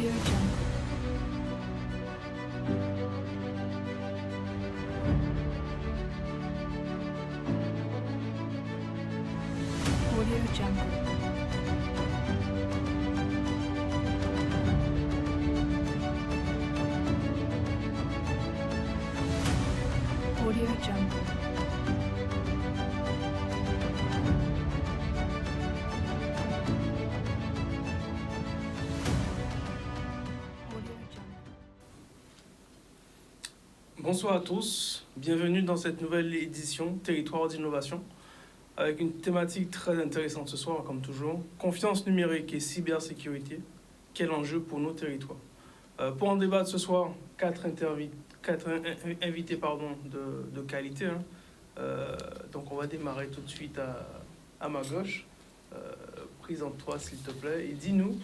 Audio Jungle. Audio Jungle. Audio Jungle. Bonsoir à tous, bienvenue dans cette nouvelle édition Territoire d'innovation avec une thématique très intéressante ce soir comme toujours, confiance numérique et cybersécurité, quel enjeu pour nos territoires. Pour en débattre ce soir, quatre invités de qualité. Donc on va démarrer tout de suite à ma gauche. Présente-toi s'il te plaît et dis-nous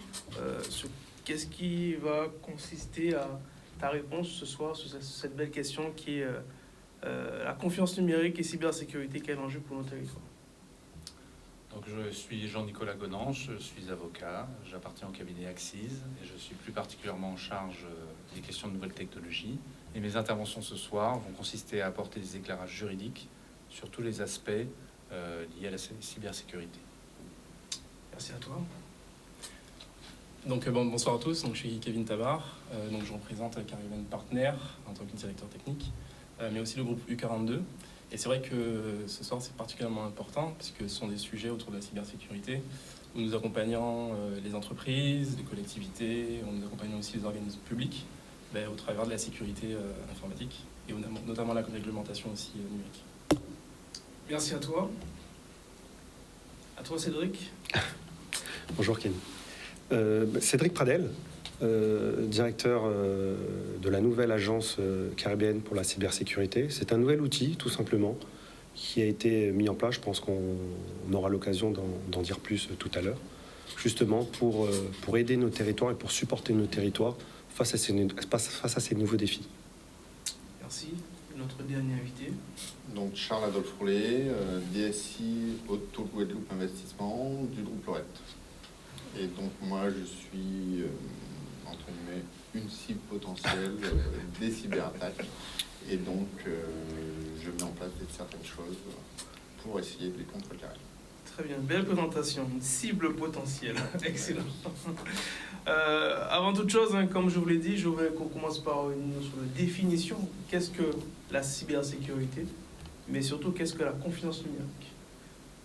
qu'est-ce qui va consister à ta réponse ce soir sur cette belle question qui est la confiance numérique et cybersécurité, quel enjeu pour nos territoires. Donc, je suis Jean-Nicolas Gonanche, je suis avocat, j'appartiens au cabinet Axis et je suis plus particulièrement en charge des questions de nouvelles technologies. Et mes interventions ce soir vont consister à apporter des éclairages juridiques sur tous les aspects liés à la cybersécurité. Merci à toi. Donc bonsoir à tous, donc, je suis Kevin Tabar, donc je représente Cariben Partner en tant que directeur technique, mais aussi le groupe U42. Et c'est vrai que ce soir c'est particulièrement important puisque ce sont des sujets autour de la cybersécurité où nous accompagnons les entreprises, les collectivités, nous accompagnons aussi les organismes publics au travers de la sécurité informatique et notamment la réglementation aussi numérique. Merci à toi. À toi Cédric. Bonjour Ken. Cédric Pradel, directeur de la nouvelle agence caribéenne pour la cybersécurité. C'est un nouvel outil, tout simplement, qui a été mis en place. Je pense qu'on aura l'occasion d'en dire plus tout à l'heure, justement pour aider nos territoires et pour supporter nos territoires face à ces nouveaux défis. Merci. Notre dernier invité. Donc Charles-Adolphe Roulet, DSI Auto Guadeloupe Investissement du groupe Lorette. Et donc moi je suis entre guillemets une cible potentielle des cyberattaques et donc je mets en place certaines choses pour essayer de les contrecarrer. Très bien, belle présentation, une cible potentielle, excellent. Avant toute chose, comme je vous l'ai dit, je voudrais qu'on commence par une sur la définition. Qu'est-ce que la cybersécurité, mais surtout qu'est-ce que la confiance numérique?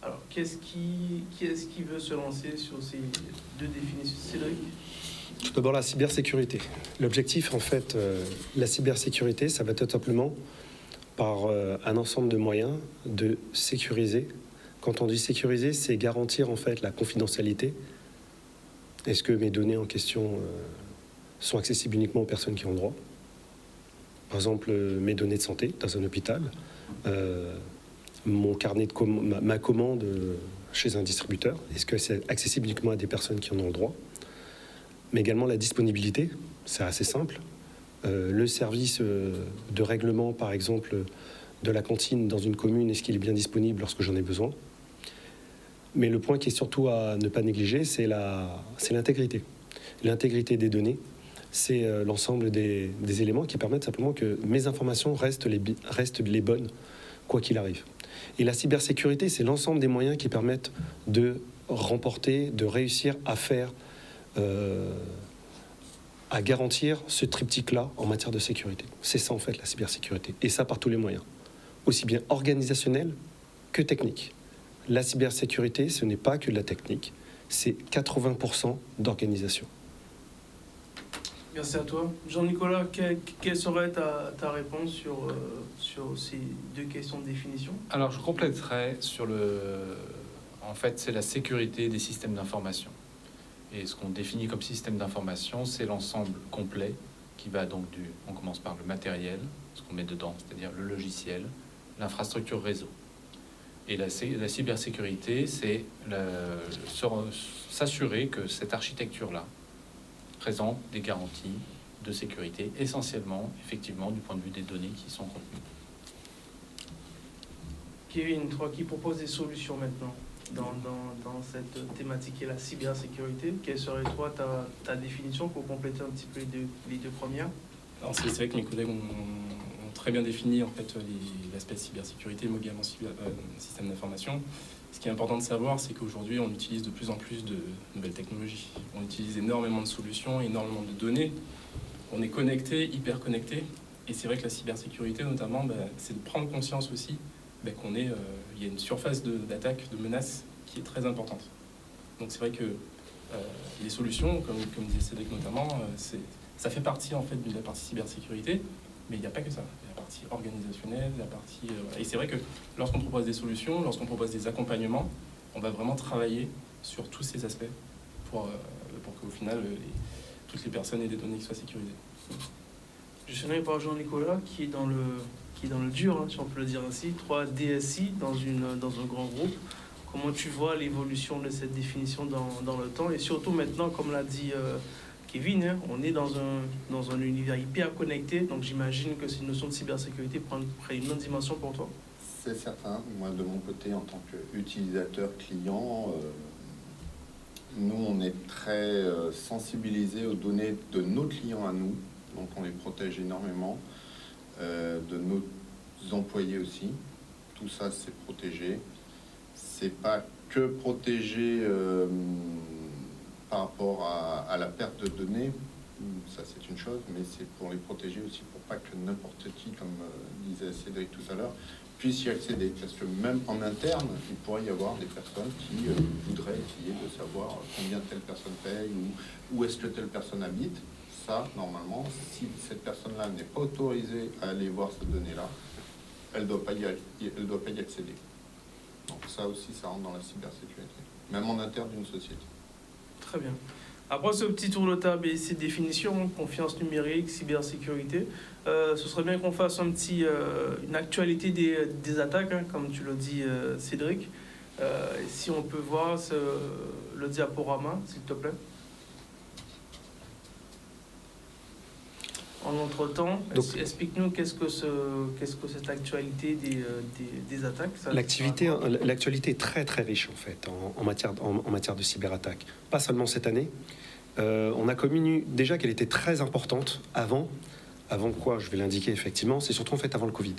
Alors, qui est-ce qui veut se lancer sur ces deux définitions? Cédric? Tout d'abord, la cybersécurité. L'objectif, en fait, la cybersécurité, ça va être tout simplement par un ensemble de moyens de sécuriser. Quand on dit sécuriser, c'est garantir, en fait, la confidentialité. Est-ce que mes données en question sont accessibles uniquement aux personnes qui ont le droit? Par exemple, mes données de santé dans un hôpital. Mon carnet de ma commande chez un distributeur, est-ce que c'est accessible uniquement à des personnes qui en ont le droit? Mais également la disponibilité, c'est assez simple. Le service de règlement, par exemple, de la cantine dans une commune, est-ce qu'il est bien disponible lorsque j'en ai besoin? Mais le point qui est surtout à ne pas négliger, c'est l'intégrité. L'intégrité des données, c'est l'ensemble des éléments qui permettent simplement que mes informations restent les bonnes, quoi qu'il arrive. Et la cybersécurité, c'est l'ensemble des moyens qui permettent de remporter, de réussir à faire, à garantir ce triptyque-là en matière de sécurité. C'est ça en fait la cybersécurité. Et ça par tous les moyens, aussi bien organisationnels que techniques. La cybersécurité, ce n'est pas que de la technique, c'est 80% d'organisation. Merci à toi. Jean-Nicolas, quelle serait ta réponse sur ces deux questions de définition? Alors, je compléterai sur en fait, c'est la sécurité des systèmes d'information. Et ce qu'on définit comme système d'information, c'est l'ensemble complet qui va donc on commence par le matériel, ce qu'on met dedans, c'est-à-dire le logiciel, l'infrastructure réseau. Et la cybersécurité, c'est s'assurer que cette architecture-là présente des garanties de sécurité, essentiellement, effectivement, du point de vue des données qui sont contenues. Kevin, toi qui proposes des solutions maintenant, dans cette thématique qui est la cybersécurité. Quelle serait, toi, ta définition pour compléter un petit peu les deux premières? Alors, c'est vrai que mes collègues ont très bien défini en fait l'aspect cybersécurité, mais également système d'information. Ce qui est important de savoir, c'est qu'aujourd'hui, on utilise de plus en plus de nouvelles technologies. On utilise énormément de solutions, énormément de données. On est connecté, hyper connecté. Et c'est vrai que la cybersécurité, notamment, c'est de prendre conscience aussi qu'il y a une surface d'attaque, de menace qui est très importante. Donc c'est vrai que les solutions, comme disait Cédric notamment, ça fait partie en fait de la partie cybersécurité, mais il n'y a pas que ça. Il y a la partie organisationnelle, la partie... Et c'est vrai que lorsqu'on propose des solutions, lorsqu'on propose des accompagnements, on va vraiment travailler sur tous ces aspects pour qu'au final, toutes les personnes aient des données qui soient sécurisées. Je suis allé par Jean-Nicolas qui est dans le dur, hein, si on peut le dire ainsi, 3 DSI dans un grand groupe. Comment tu vois l'évolution de cette définition dans le temps et surtout maintenant, comme l'a dit Kevin, hein, on est dans un univers hyper connecté, donc j'imagine que cette notion de cybersécurité prend une autre dimension pour toi. C'est certain. Moi, de mon côté, en tant qu'utilisateur client, nous, on est très sensibilisés aux données de nos clients à nous. Donc on les protège énormément, de nos employés aussi. Tout ça, c'est protégé. C'est pas que protégé par rapport à la perte de données, ça c'est une chose, mais c'est pour les protéger aussi pour pas que n'importe qui, comme disait Cédric tout à l'heure, puisse y accéder. Parce que même en interne, il pourrait y avoir des personnes qui voudraient essayer de savoir combien telle personne paye ou où est-ce que telle personne habite. Ça, normalement, si cette personne-là n'est pas autorisée à aller voir cette donnée-là, elle ne doit pas y accéder. Donc ça aussi, ça rentre dans la cybersécurité, même en interne d'une société. Très bien. Après ce petit tour de table et ces définitions, confiance numérique, cybersécurité, ce serait bien qu'on fasse une actualité des attaques, hein, comme tu l'as dit Cédric. Si on peut voir le diaporama, s'il te plaît. En entre-temps, explique-nous qu'est-ce que cette actualité des attaques. L'actualité est très très riche en fait en matière de cyberattaque. Pas seulement cette année. On a connu déjà qu'elle était très importante avant quoi, je vais l'indiquer effectivement, c'est surtout en fait avant le Covid.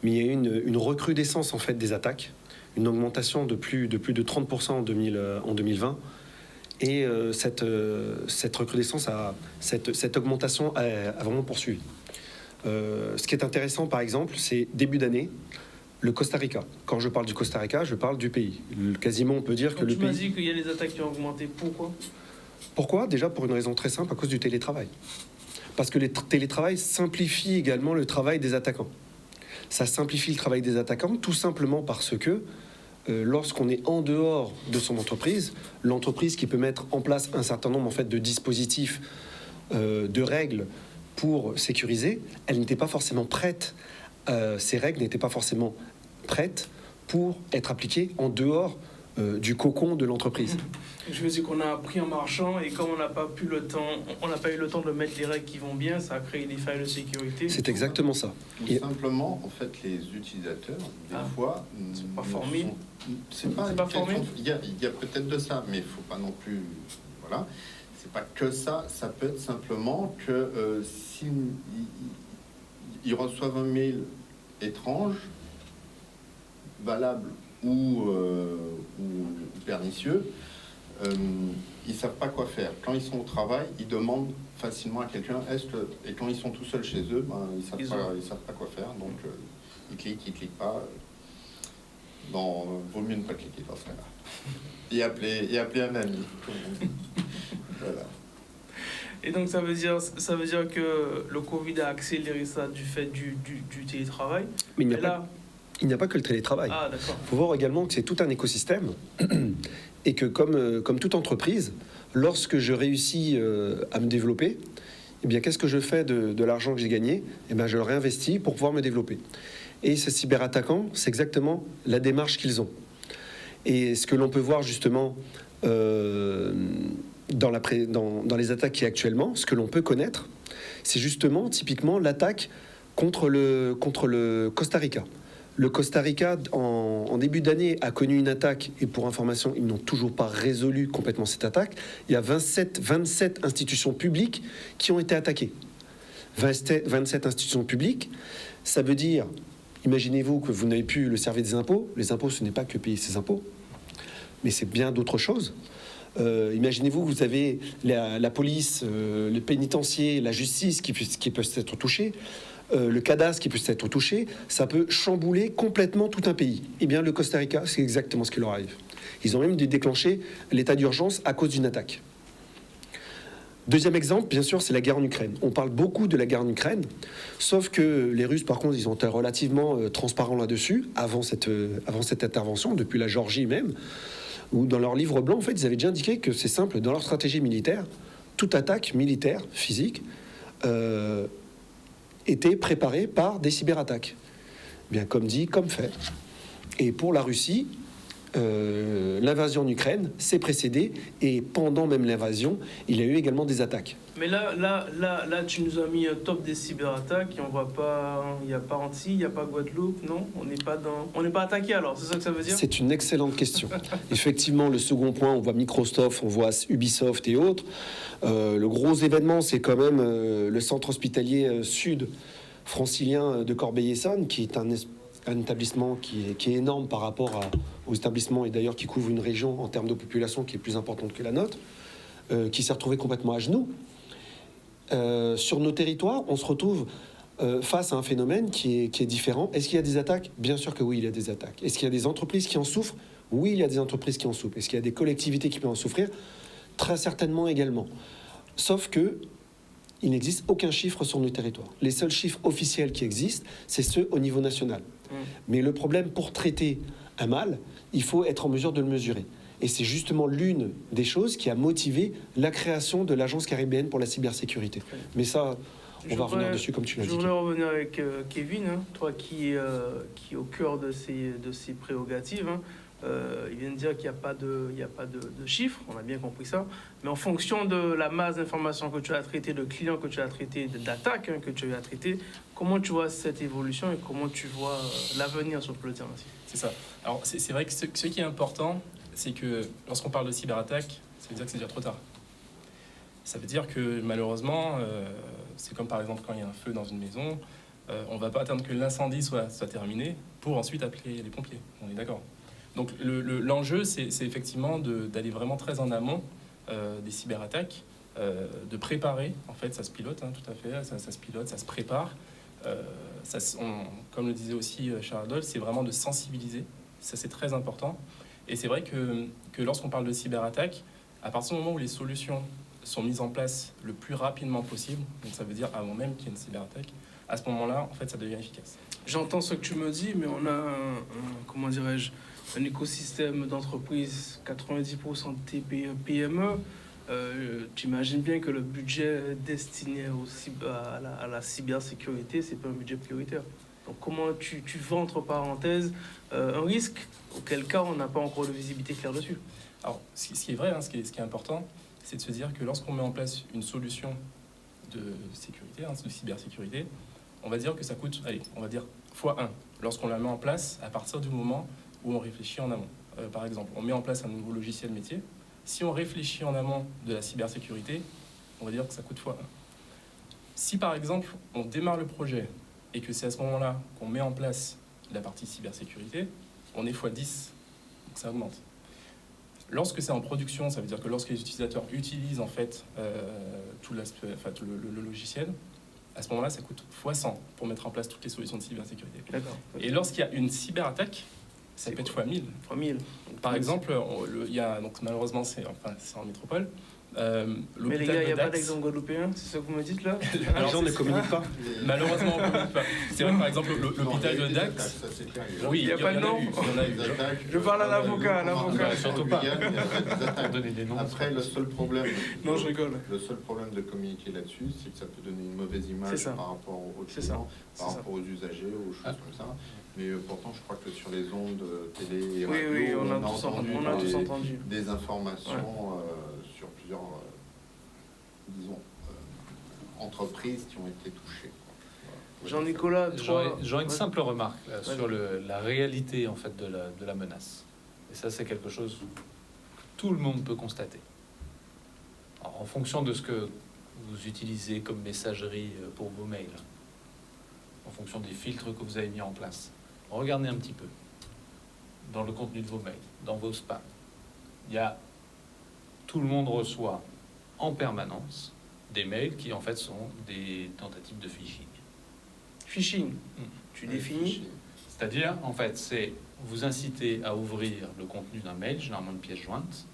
Mais il y a eu une recrudescence en fait des attaques, une augmentation de plus de 30% en 2020. Et cette recrudescence, cette augmentation a vraiment poursuivi. Ce qui est intéressant, par exemple, c'est début d'année, le Costa Rica. Quand je parle du Costa Rica, je parle du pays. Quasiment, on peut dire que le pays... Tu m'as dit qu'il y a des attaques qui ont augmenté. Pourquoi ? Déjà, pour une raison très simple, à cause du télétravail. Parce que le télétravail simplifie également le travail des attaquants. Ça simplifie le travail des attaquants, tout simplement parce que lorsqu'on est en dehors de son entreprise, l'entreprise qui peut mettre en place un certain nombre en fait, de dispositifs, de règles pour sécuriser, elle n'était pas forcément prête, ces règles n'étaient pas forcément prêtes pour être appliquées en dehors du cocon de l'entreprise. Je veux dire qu'on a appris en marchant et comme on n'a pas eu le temps de mettre les règles qui vont bien, ça a créé des failles de sécurité. C'est exactement ça. Tout simplement, en fait, les utilisateurs, des fois, ne sont pas formés. C'est pas formé. Il y a peut-être de ça, mais il ne faut pas non plus. Voilà. C'est pas que ça. Ça peut être simplement que s'ils reçoivent un mail étrange, valable ou pernicieux, ils ne savent pas quoi faire. Quand ils sont au travail, ils demandent facilement à quelqu'un et quand ils sont tout seuls chez eux, ils ne savent pas quoi faire. Donc ils cliquent pas. Vaut mieux ne pas cliquer dans ce cas-là. Et appeler un ami. Voilà. Et donc ça veut dire que le Covid a accéléré ça du fait du télétravail. Mais il n'y a pas que le télétravail. Ah, d'accord. Il faut voir également que c'est tout un écosystème et que comme toute entreprise, lorsque je réussis à me développer, eh bien, qu'est-ce que je fais de l'argent que j'ai gagné ? Eh bien, je le réinvestis pour pouvoir me développer. Et ces cyberattaquants, c'est exactement la démarche qu'ils ont. Et ce que l'on peut voir justement dans les attaques qui actuellement, ce que l'on peut connaître, c'est justement typiquement l'attaque contre le Costa Rica. Le Costa Rica, en en début d'année, a connu une attaque, et pour information, ils n'ont toujours pas résolu complètement cette attaque. Il y a 27 institutions publiques qui ont été attaquées. 27 institutions publiques, ça veut dire, imaginez-vous que vous n'avez plus le service des impôts. Les impôts, ce n'est pas que payer ses impôts, mais c'est bien d'autres choses. Imaginez-vous que vous avez la police, le pénitencier, la justice qui peuvent être touchés, le cadastre qui peut être touché. Ça peut chambouler complètement tout un pays. Eh bien, le Costa Rica, c'est exactement ce qui leur arrive. Ils ont même déclenché l'état d'urgence à cause d'une attaque. Deuxième exemple, bien sûr, c'est la guerre en Ukraine. On parle beaucoup de la guerre en Ukraine, sauf que les Russes, par contre, ils ont été relativement transparents là-dessus, avant cette intervention, depuis la Géorgie même, où dans leur livre blanc, en fait, ils avaient déjà indiqué que c'est simple, dans leur stratégie militaire, toute attaque militaire, physique, était préparée par des cyberattaques. Bien, comme dit, comme fait. Et pour la Russie, l'invasion en Ukraine s'est précédée, et pendant même l'invasion, il y a eu également des attaques. Mais là, tu nous as mis un top des cyberattaques et on voit pas, il n'y a pas Antilles, il n'y a pas Guadeloupe, non? On n'est pas attaqué alors, c'est ça que ça veut dire? C'est une excellente question. Effectivement, le second point, on voit Microsoft, on voit Ubisoft et autres. Le gros événement, c'est quand même le centre hospitalier sud francilien de Corbeil-Essonnes, qui est un établissement qui est énorme par rapport aux établissements, et d'ailleurs qui couvre une région en termes de population qui est plus importante que la nôtre, qui s'est retrouvé complètement à genoux. Sur nos territoires, on se retrouve face à un phénomène qui est différent. Est-ce qu'il y a des attaques? Bien sûr que oui, il y a des attaques. Est-ce qu'il y a des entreprises qui en souffrent? Oui, il y a des entreprises qui en souffrent. Est-ce qu'il y a des collectivités qui peuvent en souffrir? Très certainement également. Sauf que il n'existe aucun chiffre sur nos territoires. Les seuls chiffres officiels qui existent, c'est ceux au niveau national. Mais le problème, pour traiter un mal, il faut être en mesure de le mesurer. Et c'est justement l'une des choses qui a motivé la création de l'Agence caribéenne pour la cybersécurité. Mais ça, on va revenir dessus comme tu l'as dit. Je voudrais revenir avec Kevin, hein, toi qui est au cœur de ces prérogatives. Hein. Il vient de dire qu'il n'y a pas de chiffres, on a bien compris ça. Mais en fonction de la masse d'informations que tu as traitées, de clients que tu as traités, d'attaques que tu as traitées, comment tu vois cette évolution et comment tu vois l'avenir sur le terrain? C'est ça. Alors, c'est vrai que ce qui est important, c'est que lorsqu'on parle de cyberattaque, ça veut dire que c'est déjà trop tard. Ça veut dire que malheureusement, c'est comme par exemple quand il y a un feu dans une maison, on ne va pas attendre que l'incendie soit terminé pour ensuite appeler les pompiers. On est d'accord. Donc l'enjeu, c'est effectivement d'aller vraiment très en amont des cyberattaques, de préparer, en fait, ça se pilote, hein, tout à fait, ça se pilote, ça se prépare. Comme le disait aussi Charles Adolphe, c'est vraiment de sensibiliser, ça c'est très important. Et c'est vrai que lorsqu'on parle de cyberattaque, à partir du moment où les solutions sont mises en place le plus rapidement possible, donc ça veut dire avant même qu'il y ait une cyberattaque, à ce moment-là, en fait, ça devient efficace. J'entends ce que tu me dis, mais on a comment dirais-je, un écosystème d'entreprises, 90% de TPE, PME. Tu imagines bien que le budget destiné à la cybersécurité, c'est pas un budget prioritaire. Donc comment tu vends, entre parenthèses, un risque, auquel cas on n'a pas encore de visibilité claire dessus? Alors, ce qui est vrai, hein, ce qui est important, c'est de se dire que lorsqu'on met en place une solution de sécurité, hein, de cybersécurité, on va dire que ça coûte, allez, on va dire x1, lorsqu'on la met en place à partir du moment où on réfléchit en amont. Par exemple, on met en place un nouveau logiciel métier. Si on réfléchit en amont de la cybersécurité, on va dire que ça coûte x1. Si par exemple, on démarre le projet et que c'est à ce moment-là qu'on met en place la partie cybersécurité, on est x10, donc ça augmente. Lorsque c'est en production, ça veut dire que lorsque les utilisateurs utilisent en fait tout le logiciel, à ce moment-là, ça coûte x100 pour mettre en place toutes les solutions de cybersécurité. D'accord. Et lorsqu'il y a une cyberattaque, ça peut être x1000. x1000. Par exemple, il y a, donc malheureusement, c'est en métropole. Mais les gars, il n'y a pas d'exemple guadeloupéen, c'est ça que vous me dites là? Les gens ne communiquent pas. Malheureusement, on ne communique pas. C'est vrai, par exemple, l'hôpital de Dax. Oui, il n'y a pas de nom. Je parle à l'avocat, surtout pas. Donner des noms. Après, le seul problème. Non, je rigole. Le seul problème de communiquer là-dessus, c'est que ça peut donner une mauvaise image par rapport aux clients, par rapport aux usagers, aux choses comme ça. Mais pourtant, je crois que sur les ondes télé et radio, on a tous entendu des informations sur plusieurs, disons, entreprises qui ont été touchées. Jean-Nicolas, toi... J'aurais une Ouais. simple remarque là, Vas-y. sur la réalité en fait de la menace. Et ça, c'est quelque chose que tout le monde peut constater. Alors, en fonction de ce que vous utilisez comme messagerie pour vos mails, en fonction des filtres que vous avez mis en place, regardez un petit peu dans le contenu de vos mails, dans vos spams. Tout le monde reçoit en permanence des mails qui en fait sont des tentatives de phishing. Phishing, tu définis. C'est-à-dire, en fait, c'est vous inciter à ouvrir le contenu d'un mail, généralement une pièce jointe,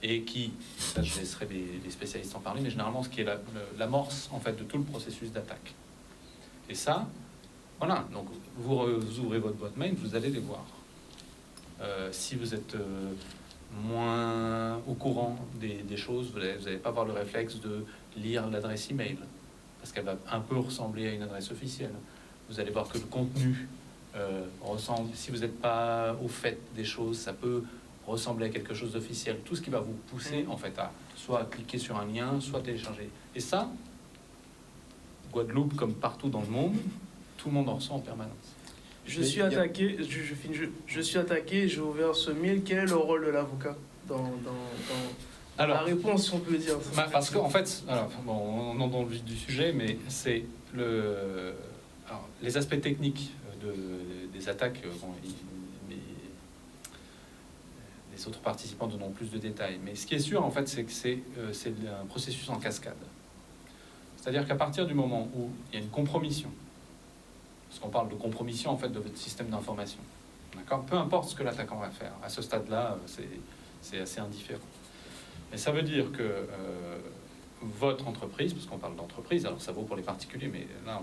et qui, ça je laisserai les spécialistes en parler, mais généralement ce qui est l'amorce en fait de tout le processus d'attaque. Et ça, voilà, donc vous ouvrez votre boîte mail, vous allez les voir. Si vous êtes moins au courant des choses, vous n'allez pas avoir le réflexe de lire l'adresse email, parce qu'elle va un peu ressembler à une adresse officielle. Vous allez voir que le contenu ressemble, si vous n'êtes pas au fait des choses, ça peut ressembler à quelque chose d'officiel. Tout ce qui va vous pousser en fait à soit cliquer sur un lien, soit télécharger. Et ça, Guadeloupe comme partout dans le monde, tout le monde en ressent en permanence. Je suis attaqué, je finis, je suis attaqué, j'ai ouvert ce mail. Quel est le rôle de l'avocat dans la réponse, si on peut dire? Parce qu'en fait, alors, bon, on entre dans le vif du sujet, mais c'est les aspects techniques des attaques. Les autres participants donneront plus de détails. Mais ce qui est sûr, en fait, c'est que c'est un processus en cascade. C'est-à-dire qu'à partir du moment où il y a une compromission, parce qu'on parle de compromission en fait de votre système d'information, d'accord, peu importe ce que l'attaquant va faire, à ce stade-là, c'est assez indifférent. Mais ça veut dire que votre entreprise, parce qu'on parle d'entreprise, alors ça vaut pour les particuliers, mais là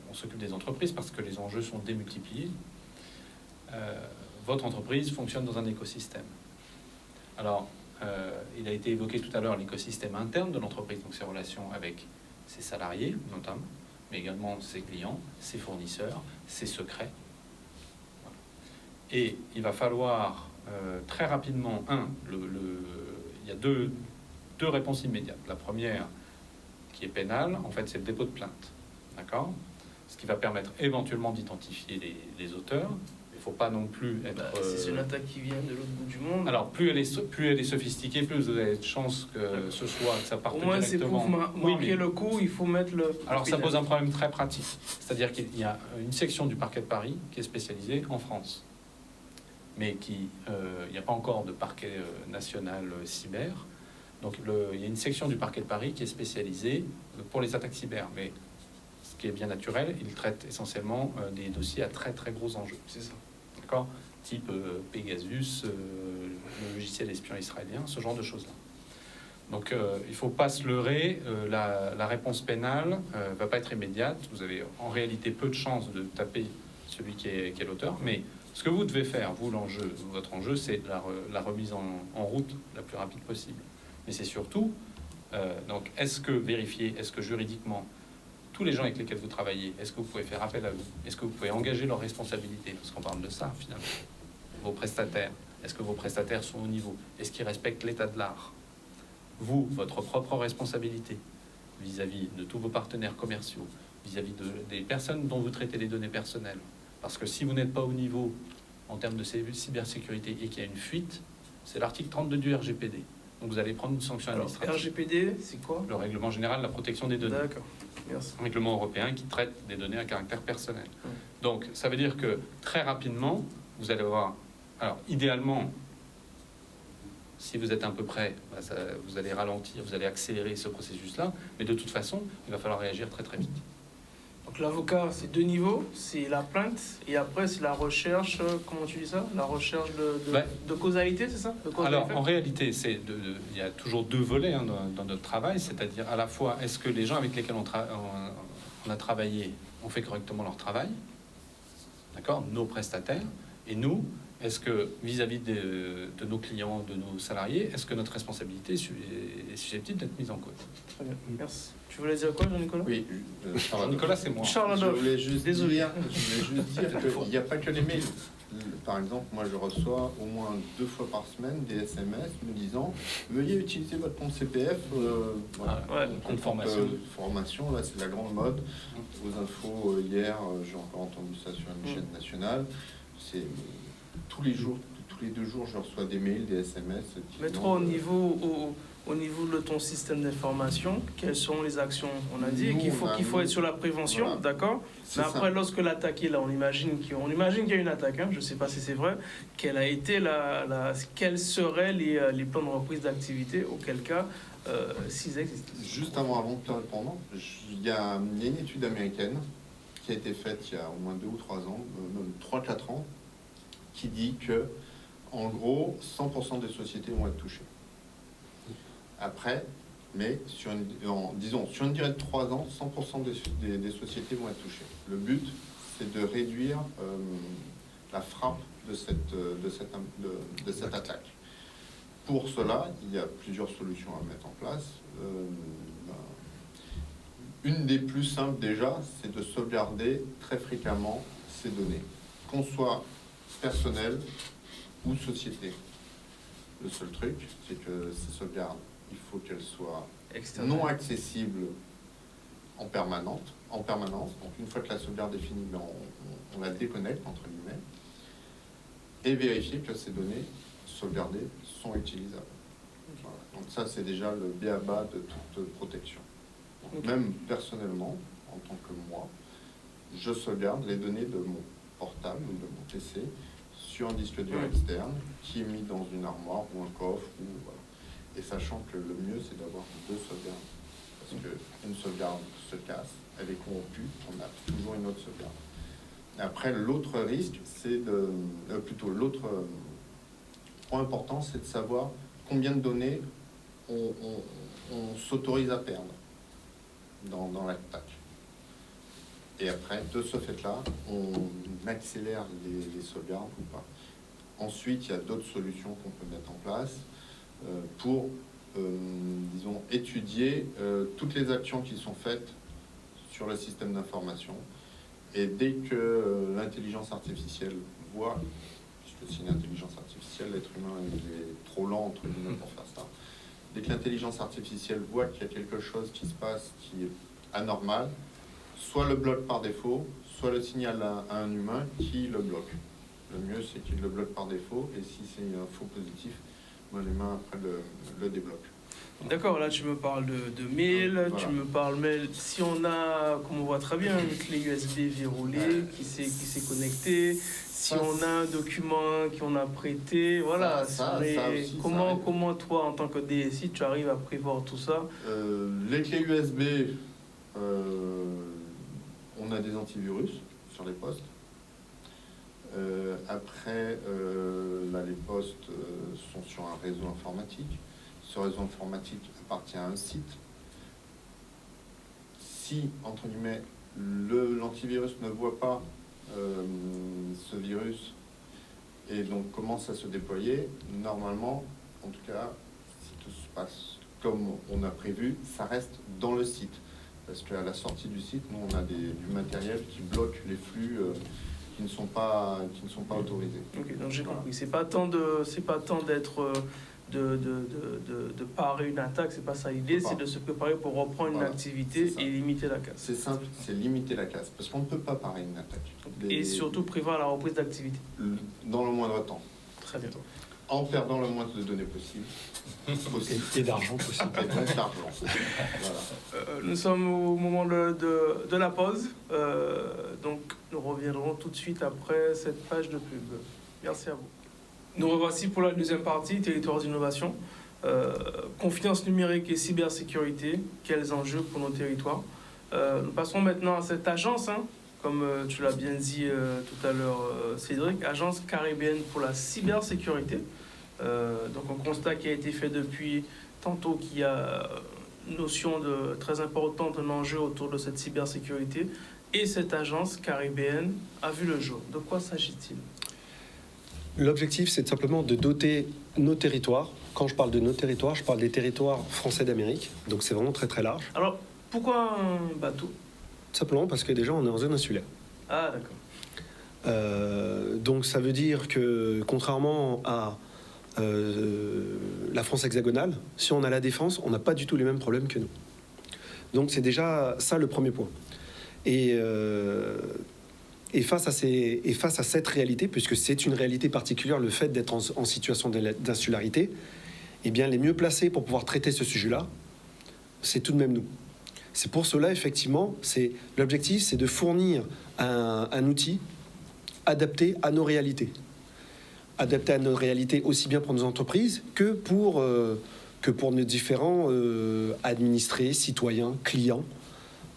on s'occupe des entreprises parce que les enjeux sont démultipliés. Votre entreprise fonctionne dans un écosystème. Alors, il a été évoqué tout à l'heure l'écosystème interne de l'entreprise, donc ses relations avec ses salariés notamment, mais également ses clients, ses fournisseurs, ses secrets. Voilà. Et il va falloir très rapidement, il y a deux réponses immédiates. La première, qui est pénale, en fait, c'est le dépôt de plainte. D'accord ? Ce qui va permettre éventuellement d'identifier les auteurs. Il ne faut pas non plus être... Si c'est une attaque qui vient de l'autre bout du monde... Alors, plus elle est sophistiquée, plus vous avez de chances que ce soit, que ça parte Au moins, c'est directement. pour marquer le coup, il faut mettre le... Alors, ça pose un problème très pratique. C'est-à-dire qu'il y a une section du parquet de Paris qui est spécialisée en France. Mais il n'y a pas encore de parquet national cyber. Donc, il y a une section du parquet de Paris qui est spécialisée pour les attaques cyber. Mais ce qui est bien naturel, il traite essentiellement des dossiers à très très gros enjeux. C'est ça. D'accord ? Type Pegasus, le logiciel espion israélien, ce genre de choses-là. Donc, il ne faut pas se leurrer. La réponse pénale ne va pas être immédiate. Vous avez en réalité peu de chances de taper celui qui est l'auteur. Mais ce que vous devez faire, votre enjeu, c'est la remise en route la plus rapide possible. Mais c'est surtout, donc, est-ce que juridiquement, tous les gens avec lesquels vous travaillez, est-ce que vous pouvez faire appel à eux? Est-ce que vous pouvez engager leurs responsabilités? Parce qu'on parle de ça, finalement. Vos prestataires, est-ce que vos prestataires sont au niveau? Est-ce qu'ils respectent l'état de l'art? Vous, votre propre responsabilité vis-à-vis de tous vos partenaires commerciaux, vis-à-vis des personnes dont vous traitez les données personnelles. Parce que si vous n'êtes pas au niveau en termes de cybersécurité et qu'il y a une fuite, c'est l'article 32 du RGPD. Donc vous allez prendre une sanction Alors, administrative. RGPD, c'est quoi? Le règlement général de la protection des données. D'accord, merci. Un règlement européen qui traite des données à caractère personnel. Donc, ça veut dire que très rapidement, vous allez avoir... Alors, idéalement, si vous êtes un peu près, vous allez ralentir, vous allez accélérer ce processus-là, mais de toute façon, il va falloir réagir très très vite. Donc l'avocat, c'est deux niveaux, c'est la plainte et après c'est la recherche, comment tu dis ça? La recherche de causalité, c'est ça? De cause Alors, d'effet. en réalité, il y a toujours deux volets dans notre travail, c'est-à-dire à la fois, est-ce que les gens avec lesquels on a travaillé ont fait correctement leur travail, d'accord, nos prestataires, et nous, est-ce que vis-à-vis de nos clients, de nos salariés, est-ce que notre responsabilité est susceptible d'être mise en cause? Très bien, merci. Tu voulais dire quoi, Jean-Nicolas? Oui, Nicolas, c'est moi. Je Charles Adolphe, voulais juste désolé. dire qu'il n'y a pas que les mails. Par exemple, moi je reçois au moins 2 fois par semaine des SMS me disant veuillez utiliser votre compte CPF. Voilà. Ouais. Compte formation. Formation, là c'est la grande mode. Aux infos, hier, j'ai encore entendu ça sur une chaîne nationale. C'est tous les jours, tous les 2 jours, je reçois des mails, des SMS. Mais toi, au niveau de ton système d'information, quelles sont les actions? On a dit Nous, qu'il faut être sur la prévention, voilà. d'accord? C'est Mais après, ça. lorsque l'attaque est là, on imagine qu'il y a une attaque, hein, je ne sais pas si c'est vrai. Quelle a été quels seraient les plans de reprise d'activité, auquel cas, s'ils existent? Juste avant de te répondre, il y a une étude américaine qui a été faite il y a au moins 2 ou 3 ans, même 3-4 ans, qui dit que, en gros, 100% des sociétés vont être touchées. Après, mais sur une durée de 3 ans, 100% des sociétés vont être touchées. Le but, c'est de réduire la frappe de cette attaque. Pour cela, il y a plusieurs solutions à mettre en place. Une des plus simples déjà, c'est de sauvegarder très fréquemment ces données, qu'on soit personnel ou société. Le seul truc, c'est que ces sauvegardes, il faut qu'elles soient Externe. non accessibles en permanence. Donc une fois que la sauvegarde est finie, on la déconnecte, entre guillemets, et vérifier que ces données sauvegardées sont utilisables. Voilà. Donc ça, c'est déjà le b.a.-ba de toute protection. Donc, même personnellement, en tant que moi, je sauvegarde les données de mon portable ou de mon PC sur un disque dur externe qui est mis dans une armoire ou un coffre. Voilà. Et sachant que le mieux, c'est d'avoir 2 sauvegardes. Parce qu'une sauvegarde se casse, elle est corrompue, on a toujours une autre sauvegarde. Après, l'autre risque, c'est l'autre point important, c'est de savoir combien de données on s'autorise à perdre dans l'attaque. Et après, de ce fait-là, on accélère les sauvegardes ou pas. Ensuite, il y a d'autres solutions qu'on peut mettre en place pour, étudier toutes les actions qui sont faites sur le système d'information. Et dès que l'intelligence artificielle voit, puisque c'est une intelligence artificielle, l'être humain il est trop lent entre guillemets pour faire ça, dès que l'intelligence artificielle voit qu'il y a quelque chose qui se passe qui est anormal, soit le bloque par défaut, soit le signale à un humain qui le bloque. Le mieux, c'est qu'il le bloque par défaut, et si c'est un faux positif, l'humain après le débloque. D'accord, là tu me parles de mail, Voilà. tu me parles mail. Si on a, comme on voit très bien, une clé USB verrouillée qui s'est connectée, si Ça, on a un document qu'on a prêté, voilà. Ça aussi, comment toi, en tant que DSI, tu arrives à prévoir tout ça? Les clés USB, on a des antivirus sur les postes. Après, là, les postes sont sur un réseau informatique. Ce réseau informatique appartient à un site. Si, entre guillemets, l'antivirus ne voit pas ce virus et donc commence à se déployer, normalement, en tout cas, si tout se passe comme on a prévu, ça reste dans le site. Parce qu'à la sortie du site, nous, on a du matériel qui bloque les flux qui ne sont pas autorisés. Ok, donc j'ai Voilà. compris. C'est pas tant d'être de parer une attaque, c'est pas ça l'idée, c'est de se préparer pour reprendre une activité et limiter la casse. C'est simple, c'est limiter la casse, parce qu'on ne peut pas parer une attaque. Et surtout prévoir la reprise d'activité. Dans le moindre temps, Très bien. en perdant le moins de données possible. Et d'argent possible. Et donc d'argent. Voilà. Nous sommes au moment de la pause, donc nous reviendrons tout de suite après cette page de pub. Merci à vous. Nous revoici pour la deuxième partie, territoire d'innovation. Confiance numérique et cybersécurité, quels enjeux pour nos territoires. Nous passons maintenant à cette agence, comme tu l'as bien dit tout à l'heure Cédric, agence caribéenne pour la cybersécurité. Donc un constat qui a été fait depuis tantôt qu'il y a une notion très importante, un enjeu autour de cette cybersécurité. Et cette agence caribéenne a vu le jour. De quoi s'agit-il ? L'objectif, c'est simplement de doter nos territoires. Quand je parle de nos territoires, je parle des territoires français d'Amérique. Donc c'est vraiment très très large. Alors, pourquoi un bateau ? Simplement parce que déjà, on est en zone insulaire. Ah, d'accord. Donc ça veut dire que contrairement à la France hexagonale, si on a la défense, on n'a pas du tout les mêmes problèmes que nous. Donc c'est déjà ça le premier point. Et face à cette réalité, puisque c'est une réalité particulière, le fait d'être en situation d'insularité, eh bien les mieux placés pour pouvoir traiter ce sujet-là, c'est tout de même nous. C'est pour cela, effectivement, l'objectif, c'est de fournir un outil adapté à nos réalités. Adapté à nos réalités aussi bien pour nos entreprises que pour nos différents administrés, citoyens, clients.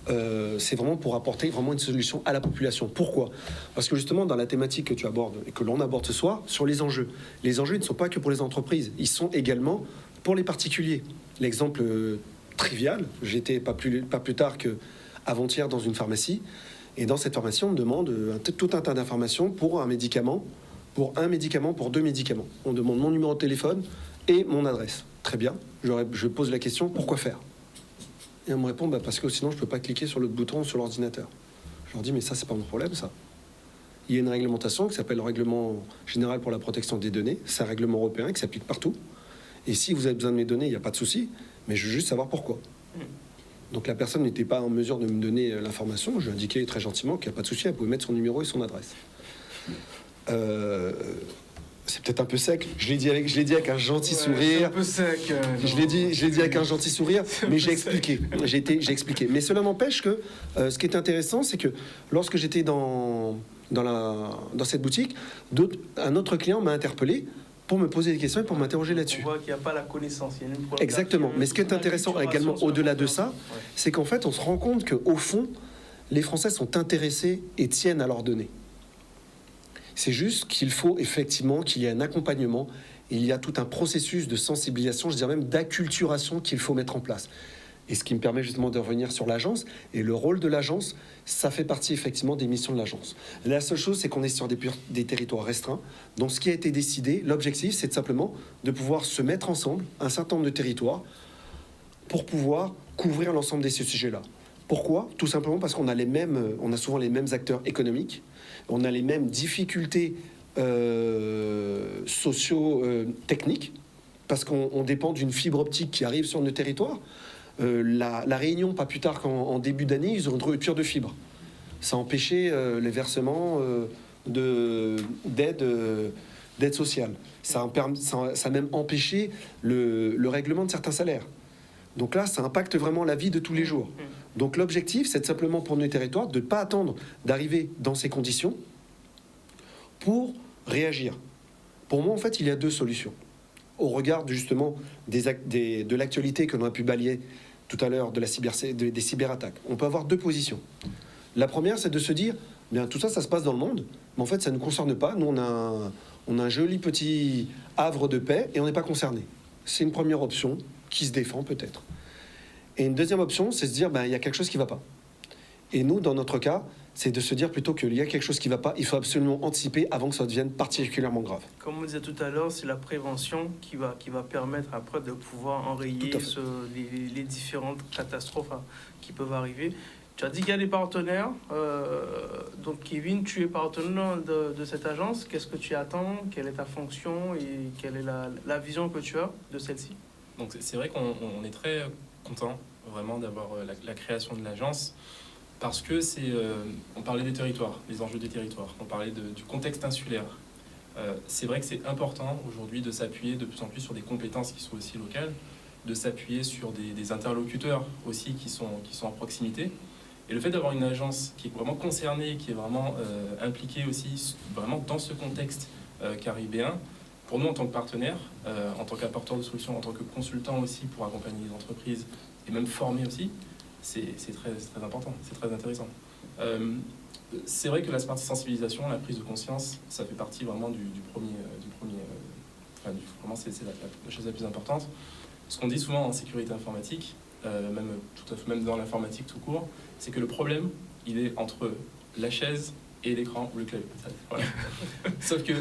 C'est vraiment pour apporter vraiment une solution à la population. Pourquoi ? Parce que justement, dans la thématique que tu abordes et que l'on aborde ce soir, sur les enjeux ils ne sont pas que pour les entreprises, ils sont également pour les particuliers. L'exemple trivial, j'étais pas plus tard qu'avant-hier dans une pharmacie, et dans cette pharmacie, on me demande tout un tas d'informations pour un médicament, pour deux médicaments. On demande mon numéro de téléphone et mon adresse. Très bien, je pose la question, pourquoi faire ? Et on me répond, parce que sinon je ne peux pas cliquer sur l'autre bouton sur l'ordinateur. Je leur dis, mais ça, c'est pas mon problème, ça. Il y a une réglementation qui s'appelle le Règlement général pour la protection des données. C'est un règlement européen qui s'applique partout. Et si vous avez besoin de mes données, il n'y a pas de souci, mais je veux juste savoir pourquoi. Donc la personne n'était pas en mesure de me donner l'information. Je lui ai indiqué très gentiment qu'il n'y a pas de souci, elle pouvait mettre son numéro et son adresse. C'est peut-être un peu sec. Je l'ai dit avec un gentil sourire. C'est un peu sec. Je l'ai dit avec un gentil sourire, mais j'ai expliqué. J'ai expliqué. Mais cela n'empêche que ce qui est intéressant, c'est que lorsque j'étais dans cette boutique, un autre client m'a interpellé pour me poser des questions et pour m'interroger là-dessus. On voit qu'il n'y a pas la connaissance. Il y a une Exactement. Mais ce qui est intéressant également au-delà de ça, c'est qu'en fait, on se rend compte qu'au fond, les Français sont intéressés et tiennent à leurs données. C'est juste qu'il faut effectivement qu'il y ait un accompagnement. Il y a tout un processus de sensibilisation, je dirais même d'acculturation qu'il faut mettre en place. Et ce qui me permet justement de revenir sur l'agence. Et le rôle de l'agence, ça fait partie effectivement des missions de l'agence. La seule chose, c'est qu'on est sur des territoires restreints. Donc ce qui a été décidé, l'objectif, c'est simplement de pouvoir se mettre ensemble, un certain nombre de territoires, pour pouvoir couvrir l'ensemble de ces sujets-là. Pourquoi ? Tout simplement parce qu'on a souvent les mêmes acteurs économiques, on a les mêmes difficultés socio-techniques, parce qu'on dépend d'une fibre optique qui arrive sur nos territoires. La Réunion, pas plus tard qu'en début d'année, ils ont une rupture de fibre. Ça a empêché les versements d'aide sociale. Ça a même empêché le règlement de certains salaires. Donc là, ça impacte vraiment la vie de tous les jours. Donc l'objectif, c'est simplement pour nos territoires de ne pas attendre d'arriver dans ces conditions pour réagir. Pour moi, en fait, il y a deux solutions. Au regard justement de l'actualité que l'on a pu balayer tout à l'heure des cyberattaques, on peut avoir deux positions. La première, c'est de se dire, bien tout ça, ça se passe dans le monde, mais en fait, ça ne nous concerne pas. Nous, on a un joli petit havre de paix et on n'est pas concerné. C'est une première option qui se défend peut-être. Et une deuxième option, c'est se dire, il y a quelque chose qui ne va pas. Et nous, dans notre cas, c'est de se dire plutôt qu'il y a quelque chose qui ne va pas, il faut absolument anticiper avant que ça devienne particulièrement grave. Comme on disait tout à l'heure, c'est la prévention qui va permettre après de pouvoir enrayer les différentes catastrophes qui peuvent arriver. Tu as dit qu'il y a des partenaires. Donc Kevin, tu es partenaire de cette agence. Qu'est-ce que tu attends ? Quelle est ta fonction et quelle est la vision que tu as de celle-ci ? Donc c'est vrai qu'on est très content vraiment d'avoir la création de l'agence, parce que on parlait des territoires, les enjeux des territoires, on parlait du contexte insulaire. C'est vrai que c'est important aujourd'hui de s'appuyer de plus en plus sur des compétences qui sont aussi locales, de s'appuyer sur des interlocuteurs aussi qui sont en proximité. Et le fait d'avoir une agence qui est vraiment concernée, qui est vraiment impliquée aussi vraiment dans ce contexte caribéen, pour nous en tant que partenaire, en tant qu'apporteur de solutions, en tant que consultant aussi pour accompagner les entreprises et même former aussi, c'est très important, c'est très intéressant. C'est vrai que la partie sensibilisation, la prise de conscience, ça fait partie vraiment vraiment c'est la chose la plus importante. Ce qu'on dit souvent en sécurité informatique, même dans l'informatique tout court, c'est que le problème, il est entre la chaise et l'écran ou le clavier. Voilà. Sauf que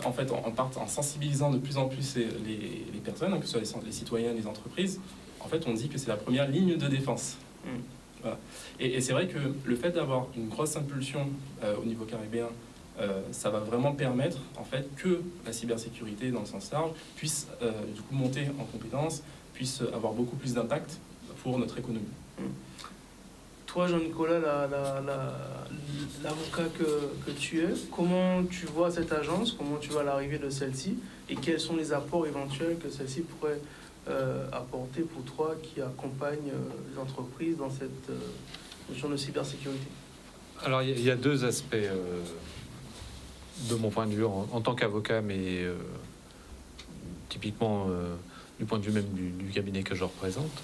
en sensibilisant de plus en plus les personnes, que ce soit les citoyens, les entreprises, en fait, on dit que c'est la première ligne de défense. Voilà. Et c'est vrai que le fait d'avoir une grosse impulsion au niveau caribéen ça va vraiment permettre en fait que la cybersécurité dans le sens large puisse du coup monter en compétences, puisse avoir beaucoup plus d'impact pour notre économie. Toi, Jean-Nicolas, l'avocat que tu es, comment tu vois cette agence, comment tu vois l'arrivée de celle-ci et quels sont les apports éventuels que celle-ci pourrait apporter pour toi qui accompagne les entreprises dans cette notion de cybersécurité? Alors, il y a deux aspects de mon point de vue en tant qu'avocat, mais typiquement du point de vue même du cabinet que je représente.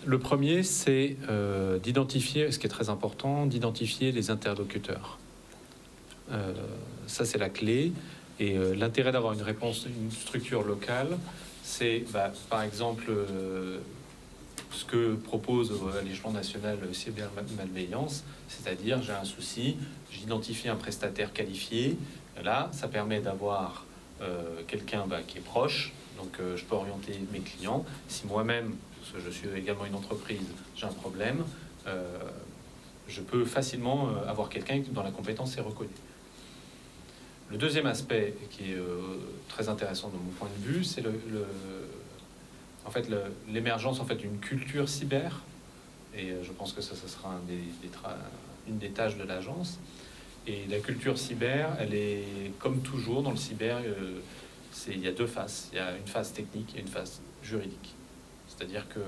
Le premier, c'est d'identifier, ce qui est très important, d'identifier les interlocuteurs. Ça, c'est la clé. Et l'intérêt d'avoir une réponse, une structure locale, c'est, par exemple, ce que propose à l'échelon national cybermalveillance, c'est-à-dire j'ai un souci, j'identifie un prestataire qualifié. Là, ça permet d'avoir quelqu'un qui est proche, donc je peux orienter mes clients. Si moi-même, parce que je suis également une entreprise, j'ai un problème, je peux facilement avoir quelqu'un dont la compétence est reconnue. Le deuxième aspect qui est très intéressant de mon point de vue, c'est l'émergence d'une culture cyber, et je pense que ça sera une des tâches de l'agence. Et la culture cyber, elle est comme toujours dans le cyber, il y a deux faces. Il y a une phase technique et une phase juridique. C'est-à-dire que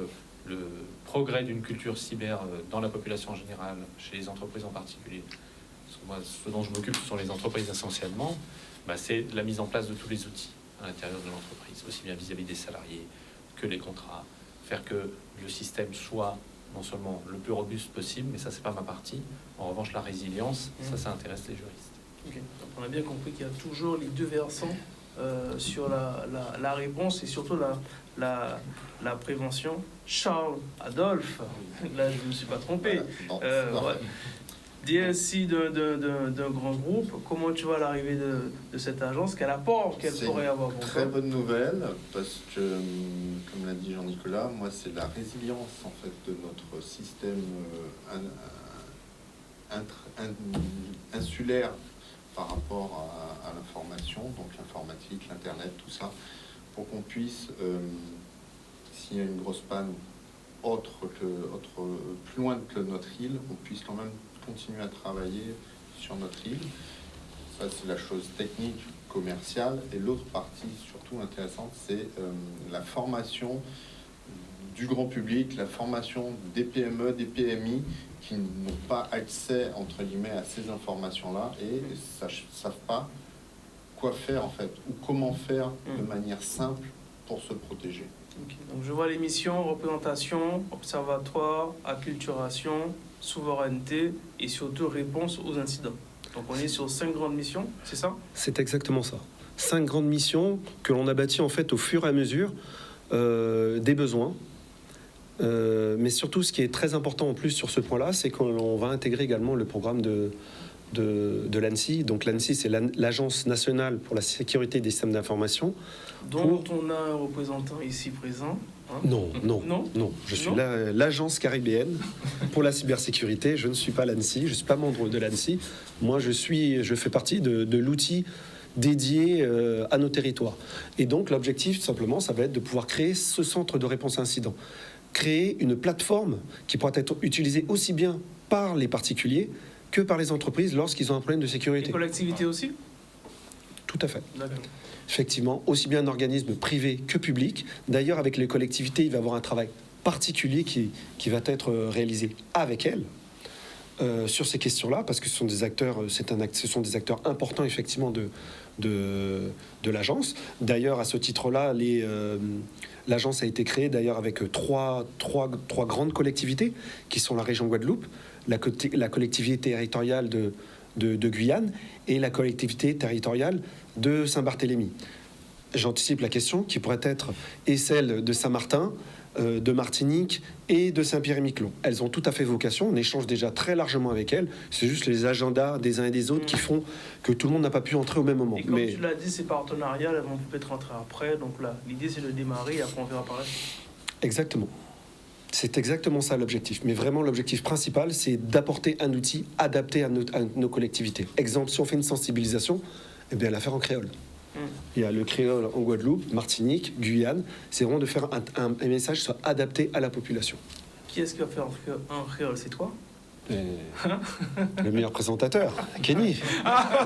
le progrès d'une culture cyber dans la population en général, chez les entreprises en particulier, parce que moi, ce dont je m'occupe, ce sont les entreprises essentiellement, c'est la mise en place de tous les outils à l'intérieur de l'entreprise, aussi bien vis-à-vis des salariés que les contrats, faire que le système soit non seulement le plus robuste possible, mais ça, c'est pas ma partie. En revanche, la résilience, ça intéresse les juristes. Okay. Donc, on a bien compris qu'il y a toujours les deux versants sur la réponse et surtout la prévention. Charles Adolphe, là, je ne me suis pas trompé. Ouais. DSI d'un grand groupe, comment tu vois l'arrivée de cette agence? Quel apport qu'elle pourrait avoir pour toi? Très bonne nouvelle, parce que, comme l'a dit Jean-Nicolas, moi, c'est la résilience en fait de notre système insulaire par rapport à l'information, donc l'informatique, l'Internet, tout ça, pour qu'on puisse, s'il y a une grosse panne plus loin que notre île, on puisse quand même continuer à travailler sur notre île. Ça, c'est la chose technique, commerciale. Et l'autre partie, surtout intéressante, c'est la formation du grand public, la formation des PME, des PMI qui n'ont pas accès, entre guillemets, à ces informations-là et ne savent pas quoi faire, en fait, ou comment faire de manière simple pour se protéger. Okay. Donc, je vois les missions, représentation, observatoire, acculturation, souveraineté et surtout réponse aux incidents. Donc on est sur 5 grandes missions, c'est ça? C'est exactement ça. 5 grandes missions que l'on a bâties en fait au fur et à mesure des besoins. Mais surtout, ce qui est très important en plus sur ce point-là, c'est qu'on va intégrer également le programme de l'ANSSI. Donc l'ANSSI, c'est l'Agence nationale pour la sécurité des systèmes d'information. Dont on a un représentant ici présent. Hein? Non. Je suis l'agence caribéenne pour la cybersécurité. Je ne suis pas l'ANSSI, je ne suis pas membre de l'ANSSI. Moi, je fais partie de l'outil dédié à nos territoires. Et donc, l'objectif, simplement, ça va être de pouvoir créer ce centre de réponse à incidents. Créer une plateforme qui pourra être utilisée aussi bien par les particuliers que par les entreprises lorsqu'ils ont un problème de sécurité. Les collectivités aussi? Tout à fait. D'accord. Effectivement, aussi bien un organisme privé que public. D'ailleurs, avec les collectivités, il va y avoir un travail particulier qui va être réalisé avec elles sur ces questions-là, parce que ce sont des acteurs, ce sont des acteurs importants effectivement de l'agence. D'ailleurs, à ce titre-là, l'agence a été créée d'ailleurs avec trois grandes collectivités qui sont la région Guadeloupe, la collectivité territoriale de Guyane et la collectivité territoriale de Saint-Barthélemy. J'anticipe la question qui pourrait être et celle de Saint-Martin, de Martinique et de Saint-Pierre-et-Miquelon. Elles ont tout à fait vocation, on échange déjà très largement avec elles, c'est juste les agendas des uns et des autres qui font que tout le monde n'a pas pu entrer au même moment. Et comme tu l'as dit, ces partenariats, elles vont peut-être rentrer après, donc là, l'idée c'est de démarrer et après on verra par la suite. Exactement. C'est exactement ça l'objectif. Mais vraiment, l'objectif principal, c'est d'apporter un outil adapté à nos collectivités. Exemple, si on fait une sensibilisation, eh bien, la faire en créole. Il y a le créole en Guadeloupe, Martinique, Guyane. C'est vraiment de faire un message qui soit adapté à la population. Qui est-ce qui va faire en créole? C'est toi? Et le meilleur présentateur, Kenny.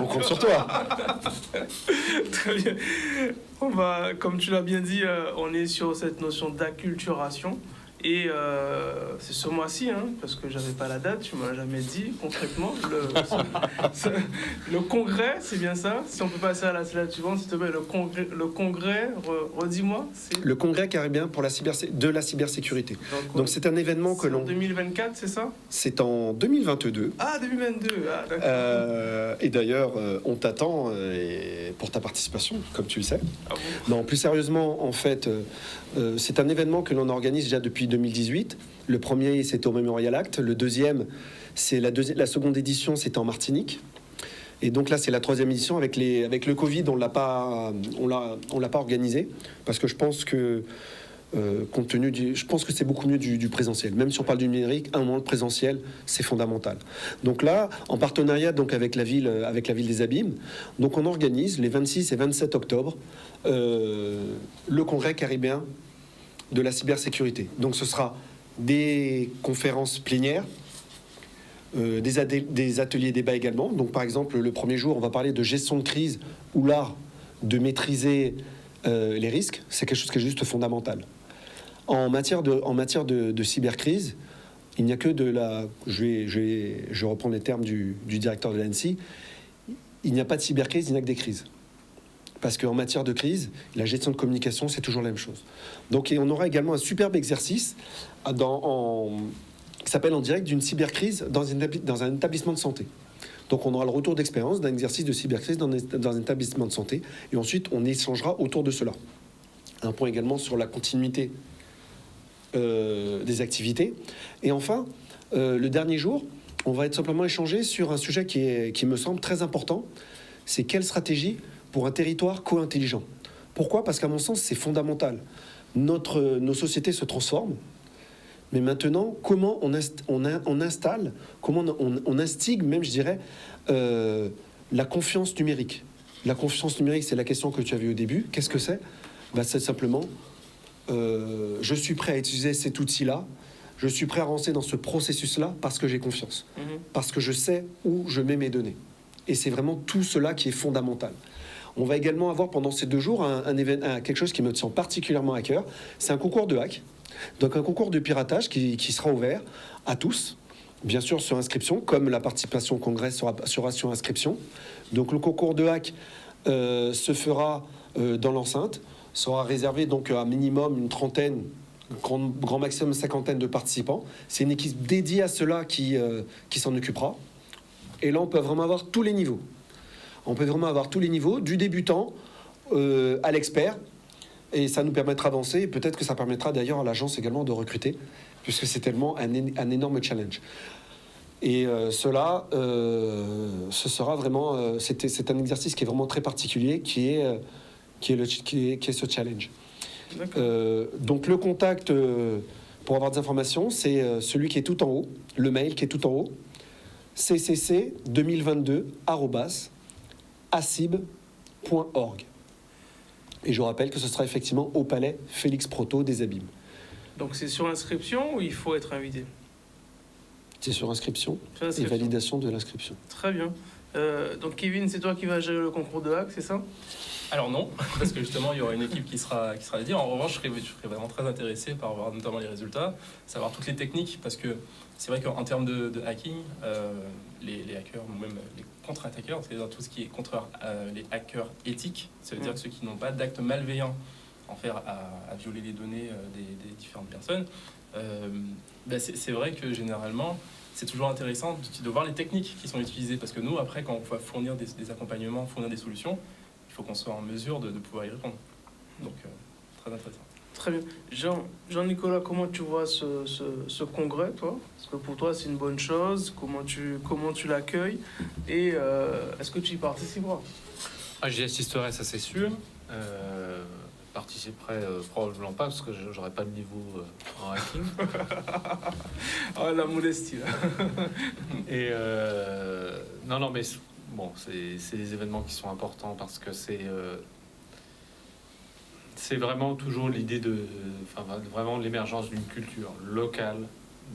On compte sur toi. Très bien. Comme tu l'as bien dit, on est sur cette notion d'acculturation. Et c'est ce mois-ci, hein, parce que j'avais pas la date, tu m'as jamais dit concrètement. Le congrès, c'est bien ça? Si on peut passer à la slide suivante, s'il te plaît, le congrès, redis-moi. Le congrès caribéen pour de la cybersécurité. Donc c'est un événement que en l'on... 2024, c'est ça? C'est en 2022. Ah, 2022, ah, d'accord. Et d'ailleurs, on t'attend pour ta participation, comme tu le sais. Ah bon? Non, plus sérieusement, en fait, c'est un événement que l'on organise déjà depuis 2018. Le premier, c'était au Memorial Act. Le deuxième, c'est la seconde édition, c'était en Martinique. Et donc là, c'est la troisième édition. Avec le Covid, on l'a pas organisé parce que je pense que compte tenu je pense que c'est beaucoup mieux du présentiel. Même si on parle du numérique, à un moment le présentiel, c'est fondamental. Donc là, en partenariat donc avec la ville des Abîmes, donc on organise les 26 et 27 octobre le congrès caribéen de la cybersécurité. Donc ce sera des conférences plénières, des ateliers débats également. Donc par exemple, le premier jour, on va parler de gestion de crise ou l'art de maîtriser les risques. C'est quelque chose qui est juste fondamental. En matière de cybercrise, il n'y a que de la... Je reprends les termes du directeur de l'ANSSI. Il n'y a pas de cybercrise, il n'y a que des crises. Parce qu'en matière de crise, la gestion de communication, c'est toujours la même chose. Donc, on aura également un superbe exercice qui s'appelle en direct d'une cybercrise dans un établissement de santé. Donc, on aura le retour d'expérience d'un exercice de cybercrise dans un établissement de santé. Et ensuite, on échangera autour de cela. Un point également sur la continuité des activités. Et enfin, le dernier jour, on va être simplement échanger sur un sujet qui me semble très important. C'est quelle stratégie pour un territoire co-intelligent. Pourquoi? Parce qu'à mon sens, c'est fondamental. Nos sociétés se transforment, mais maintenant, comment on installe, comment on instigue même, je dirais, la confiance numérique. La confiance numérique, c'est la question que tu avais au début. Qu'est-ce que c'est? C'est simplement, je suis prêt à utiliser cet outil-là, je suis prêt à avancer dans ce processus-là parce que j'ai confiance, parce que je sais où je mets mes données. Et c'est vraiment tout cela qui est fondamental. On va également avoir pendant ces 2 jours quelque chose qui me tient particulièrement à cœur. C'est un concours de hack. Donc un concours de piratage qui sera ouvert à tous, bien sûr sur inscription, comme la participation au congrès sera sur inscription. Donc le concours de hack se fera dans l'enceinte, sera réservé donc à minimum une trentaine, grand maximum 50 de participants. C'est une équipe dédiée à cela qui s'en occupera. Et là, on peut vraiment avoir tous les niveaux. On peut vraiment avoir tous les niveaux, du débutant à l'expert. Et ça nous permettra d'avancer. Et peut-être que ça permettra d'ailleurs à l'agence également de recruter, puisque c'est tellement un énorme challenge. Et cela, ce sera vraiment... c'est un exercice qui est vraiment très particulier, qui est ce challenge. Donc le contact, pour avoir des informations, c'est celui qui est tout en haut, le mail qui est tout en haut, ccc2022@acib.org. Et je rappelle que ce sera effectivement au palais Félix Proto des Abîmes. Donc c'est sur inscription ou il faut être invité? C'est sur inscription et validation de l'inscription. Très bien. Donc Kevin, c'est toi qui vas gérer le concours de hack, c'est ça? Alors non, parce que justement, il y aura une équipe qui sera dédiée. En revanche, je serais vraiment très intéressé par voir notamment les résultats, savoir toutes les techniques, parce que c'est vrai qu'en termes de hacking, les hackers, ou même les contre-attaqueurs, c'est-à-dire tout ce qui est contre les hackers éthiques, ça veut dire que ceux qui n'ont pas d'actes malveillants en faire à violer les données des différentes personnes, c'est vrai que généralement, c'est toujours intéressant de voir les techniques qui sont utilisées, parce que nous, après, quand on va fournir des accompagnements, fournir des solutions, il faut qu'on soit en mesure de pouvoir y répondre. Donc, très intéressant. Très bien. Jean-Nicolas, comment tu vois ce congrès, toi? Est-ce que pour toi, c'est une bonne chose? Comment tu l'accueilles? Et est-ce que tu y participeras? J'y assisterai, ça c'est sûr. participerai probablement pas parce que j'aurais pas le niveau en hacking. Ah, la modestie, là. Et non, mais bon, c'est des événements qui sont importants parce que c'est vraiment toujours l'idée vraiment l'émergence d'une culture locale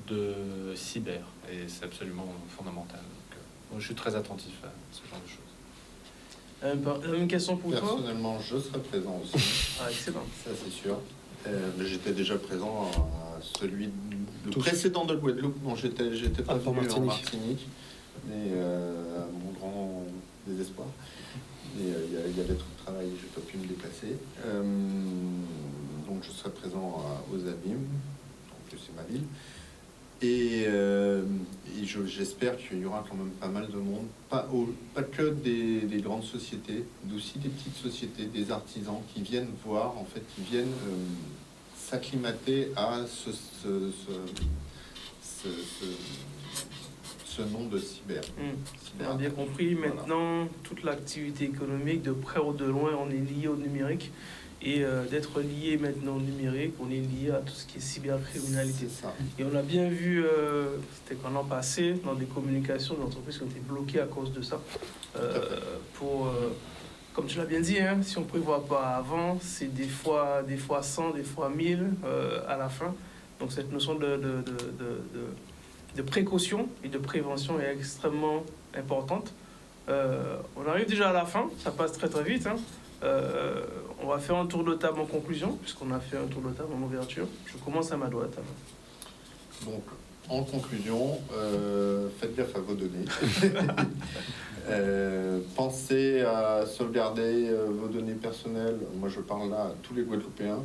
de cyber, et c'est absolument fondamental. Donc, moi, je suis très attentif à ce genre de choses. La même question pour toi? Personnellement, je serai présent aussi, Ah, excellent. ça c'est sûr. Mais j'étais déjà présent à celui le Tous. précédent de Guadeloupe. Non, j'étais pas Ah, pour venu en Martinique. Martinique, mais à mon grand désespoir. Et il y avait trop de travail, j'ai pas pu me déplacer. Donc je serai présent aux Abîmes, donc c'est ma ville. Et j'espère qu'il y aura quand même pas mal de monde, pas que des grandes sociétés, mais aussi des petites sociétés, des artisans qui viennent voir, en fait, qui viennent s'acclimater à ce nom de cyber. On a bien compris, maintenant, toute l'activité économique, de près ou de loin, on est lié au numérique. Et d'être lié maintenant au numérique, on est lié à tout ce qui est cybercriminalité. C'est ça. Et on a bien vu, c'était quand l'an passé, dans des communications d'entreprises qui ont été bloquées à cause de ça. Comme tu l'as bien dit, hein, si on ne prévoit pas avant, c'est des fois 100, des fois 1000 à la fin. Donc cette notion de précaution et de prévention est extrêmement importante. On arrive déjà à la fin, ça passe très très vite. Hein. On va faire un tour de table en conclusion, puisqu'on a fait un tour de table en ouverture. Je commence à ma droite. Donc, en conclusion, faites gaffe à vos données. Pensez à sauvegarder vos données personnelles. Moi, je parle là à tous les Guadeloupéens.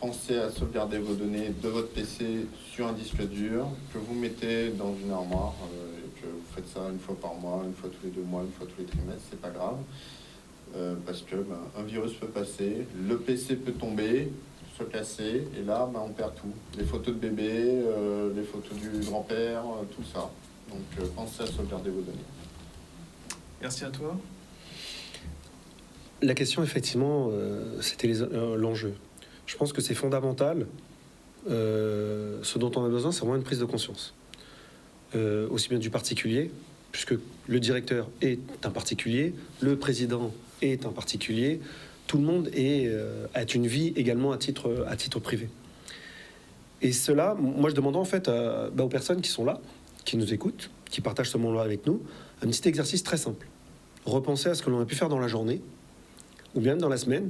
Pensez à sauvegarder vos données de votre PC sur un disque dur que vous mettez dans une armoire, et que vous faites ça une fois par mois, une fois tous les 2 mois, une fois tous les trimestres, c'est pas grave. Parce que un virus peut passer, le PC peut tomber, se casser, et là on perd tout. Les photos de bébé, les photos du grand-père, tout ça. Donc pensez à sauvegarder vos données. Merci à toi. La question, effectivement, c'était l'enjeu. Je pense que c'est fondamental. Ce dont on a besoin, c'est vraiment une prise de conscience. Aussi bien du particulier, puisque le directeur est un particulier, le président est un particulier, tout le monde a une vie également à titre privé. Et cela, moi je demandais en fait aux personnes qui sont là, qui nous écoutent, qui partagent ce moment-là avec nous, un petit exercice très simple. Repenser à ce que l'on a pu faire dans la journée, ou bien dans la semaine,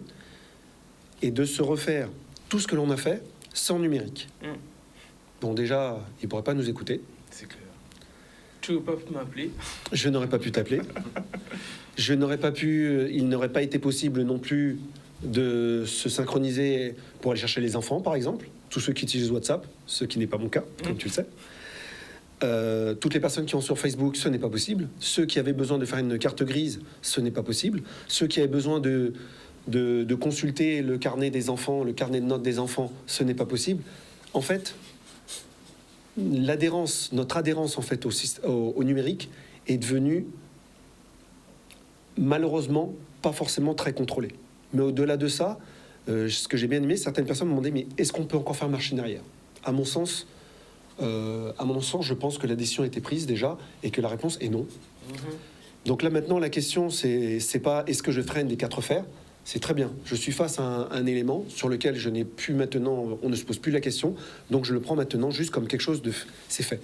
et de se refaire tout ce que l'on a fait sans numérique. Bon, déjà, ils ne pourraient pas nous écouter. C'est clair. Tu ne peux pas m'appeler. Je n'aurais pas pu t'appeler. Il n'aurait pas été possible non plus de se synchroniser pour aller chercher les enfants, par exemple. Tous ceux qui utilisent WhatsApp, ce qui n'est pas mon cas, comme tu le sais. Toutes les personnes qui sont sur Facebook, ce n'est pas possible. Ceux qui avaient besoin de faire une carte grise, ce n'est pas possible. Ceux qui avaient besoin de consulter le carnet des enfants, le carnet de notes des enfants, ce n'est pas possible. En fait, notre adhérence en fait au numérique est devenue malheureusement pas forcément très contrôlée. Mais au-delà de ça, ce que j'ai bien aimé, certaines personnes m'ont demandé mais est-ce qu'on peut encore faire marche arrière ? À mon sens, je pense que la décision a été prise déjà et que la réponse est non. Donc là maintenant, la question c'est pas est-ce que je freine des 4 fers ? C'est très bien. Je suis face à un élément sur lequel je n'ai plus maintenant, on ne se pose plus la question, donc je le prends maintenant juste comme quelque chose de... C'est fait.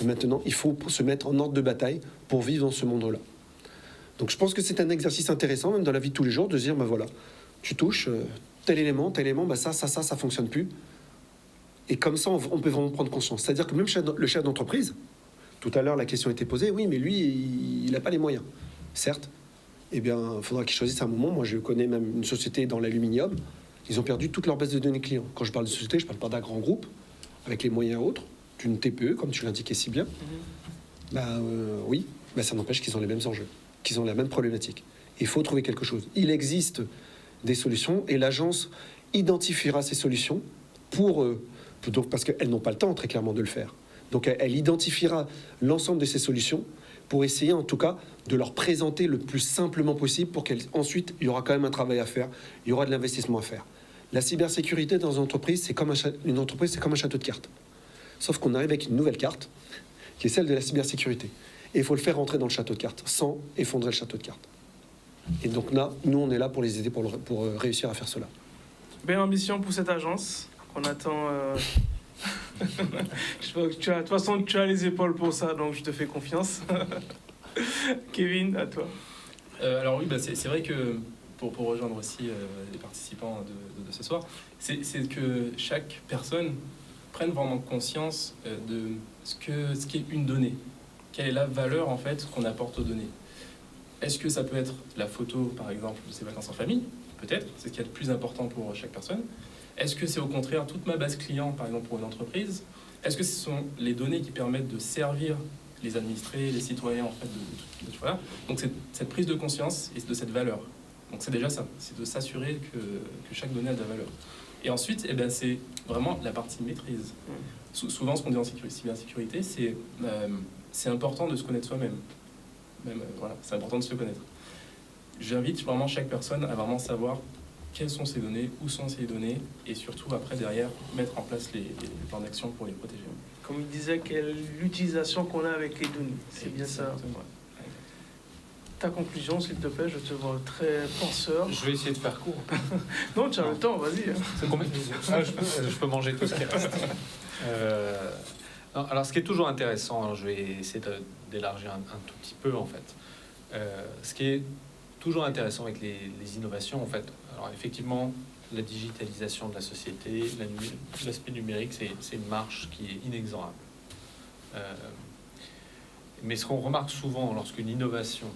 Et maintenant, il faut se mettre en ordre de bataille pour vivre dans ce monde-là. Donc je pense que c'est un exercice intéressant, même dans la vie de tous les jours, de se dire, ben voilà, tu touches tel élément, ben ça fonctionne plus. Et comme ça, on peut vraiment prendre conscience. C'est-à-dire que même le chef d'entreprise, tout à l'heure, la question était posée, oui, mais lui, il n'a pas les moyens. Certes, eh bien, il faudra qu'ils choisissent un moment. Moi, je connais même une société dans l'aluminium. Ils ont perdu toute leur base de données clients. Quand je parle de société, je ne parle pas d'un grand groupe, avec les moyens autres, d'une TPE, comme tu l'indiquais si bien. Oui, ça n'empêche qu'ils ont les mêmes enjeux, qu'ils ont la même problématique. Il faut trouver quelque chose. Il existe des solutions et l'agence identifiera ces solutions parce qu'elles n'ont pas le temps, très clairement, de le faire. Donc, elle identifiera l'ensemble de ces solutions pour essayer en tout cas de leur présenter le plus simplement possible pour qu'ensuite il y aura quand même un travail à faire, il y aura de l'investissement à faire. La cybersécurité dans une entreprise, c'est comme un château de cartes. Sauf qu'on arrive avec une nouvelle carte, qui est celle de la cybersécurité. Et il faut le faire rentrer dans le château de cartes, sans effondrer le château de cartes. Et donc là, nous, on est là pour les aider pour réussir à faire cela. Belle ambition pour cette agence. On attend... Je vois que de toute façon, tu as les épaules pour ça, donc je te fais confiance. Kevin, à toi. Alors oui, c'est vrai que pour rejoindre aussi les participants de ce soir, c'est que chaque personne prenne vraiment conscience de ce qu'est une donnée. Quelle est la valeur en fait qu'on apporte aux données. Est-ce que ça peut être la photo, par exemple, de ses vacances en famille? Peut-être, c'est ce qui est le plus important pour chaque personne. Est-ce que c'est au contraire toute ma base client, par exemple, pour une entreprise? Est-ce que ce sont les données qui permettent de servir les administrés, les citoyens, en fait, voilà. Donc c'est cette prise de conscience et de cette valeur. Donc c'est déjà ça, c'est de s'assurer que chaque donnée a de la valeur. Et ensuite, eh ben, c'est vraiment la partie maîtrise. Souvent, ce qu'on dit en cybersécurité, c'est important de se connaître soi-même. Voilà, c'est important de se connaître. J'invite vraiment chaque personne à vraiment savoir quelles sont ces données, où sont ces données, et surtout après, derrière, mettre en place les plans d'action pour les protéger. Comme il disait, quelle l'utilisation qu'on a avec les données. C'est bien ça. Exactement. Ta conclusion, s'il te plaît, je te vois très penseur. Je vais essayer de faire court. Non, tu as le temps, vas-y. C'est combien je peux manger tout ce qui reste. Non, alors, ce qui est toujours intéressant, alors je vais essayer d'élargir un tout petit peu en fait. Ce qui est toujours intéressant avec les innovations, en fait, alors effectivement, la digitalisation de la société, l'aspect numérique, c'est une marche qui est inexorable. Mais ce qu'on remarque souvent lorsqu'une innovation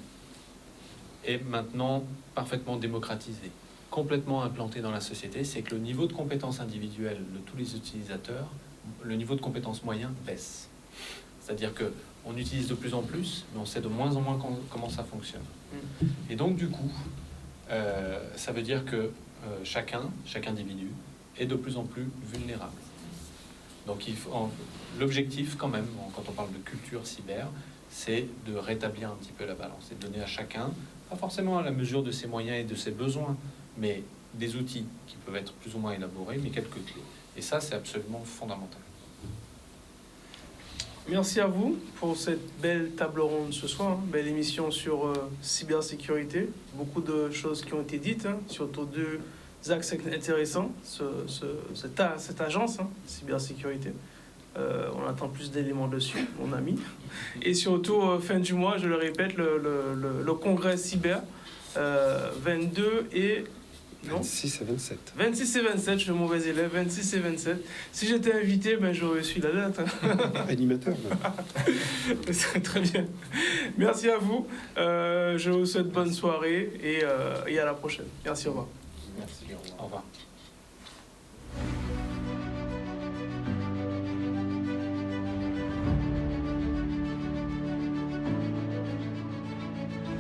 est maintenant parfaitement démocratisée, complètement implantée dans la société, c'est que le niveau de compétence individuelle de tous les utilisateurs, le niveau de compétence moyen baisse. C'est-à-dire que on utilise de plus en plus, mais on sait de moins en moins comment ça fonctionne. Et donc, du coup, ça veut dire que chaque individu est de plus en plus vulnérable. Donc, l'objectif, quand même, quand on parle de culture cyber, c'est de rétablir un petit peu la balance et de donner à chacun, pas forcément à la mesure de ses moyens et de ses besoins, mais des outils qui peuvent être plus ou moins élaborés, mais quelques clés. Et ça, c'est absolument fondamental. Merci à vous pour cette belle table ronde ce soir, belle émission sur cybersécurité. Beaucoup de choses qui ont été dites, surtout deux axes intéressants, cette agence, cybersécurité. On attend plus d'éléments dessus, mon ami. Et surtout, fin du mois, je le répète, le congrès cyber, 22 et... Non 26 et 27. 26 et 27, je suis le mauvais élève, 26 et 27. Si j'étais invité, ben, j'aurais su la date. Animateur. C'est très bien. Merci à vous. Je vous souhaite bonne soirée et à la prochaine. Merci, au revoir. Merci, Au revoir.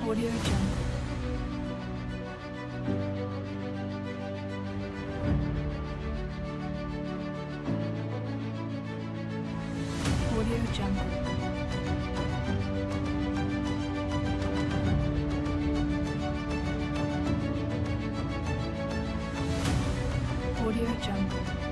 Audio Jungle. Audio Jungle. Audio Jungle.